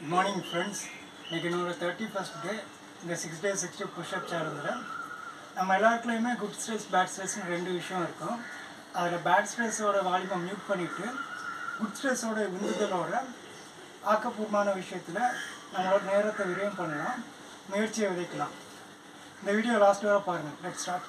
Good morning friends. இன்னைக்கு என்னோட 31st டே. இந்த 6 days 60 புஷ்அப் சேலஞ்சில் நம்ம எல்லாருக்குள்ளேயுமே குட் ஸ்ட்ரெஸ் பேட் ஸ்ட்ரெஸ்னு ரெண்டு விஷயம் இருக்கும். அதில் பேட் ஸ்ட்ரெஸ்ஸோட வால்யூமை மியூட் பண்ணிவிட்டு குட் ஸ்ட்ரெஸ்ஸோட உந்துதலோட ஆக்கப்பூர்வமான விஷயத்தில் நம்மளோட நேரத்தை விரயம் பண்ணலாம், முயற்சியை விதைக்கலாம். இந்த வீடியோ லாஸ்ட் வரை பாருங்கள். Let's start.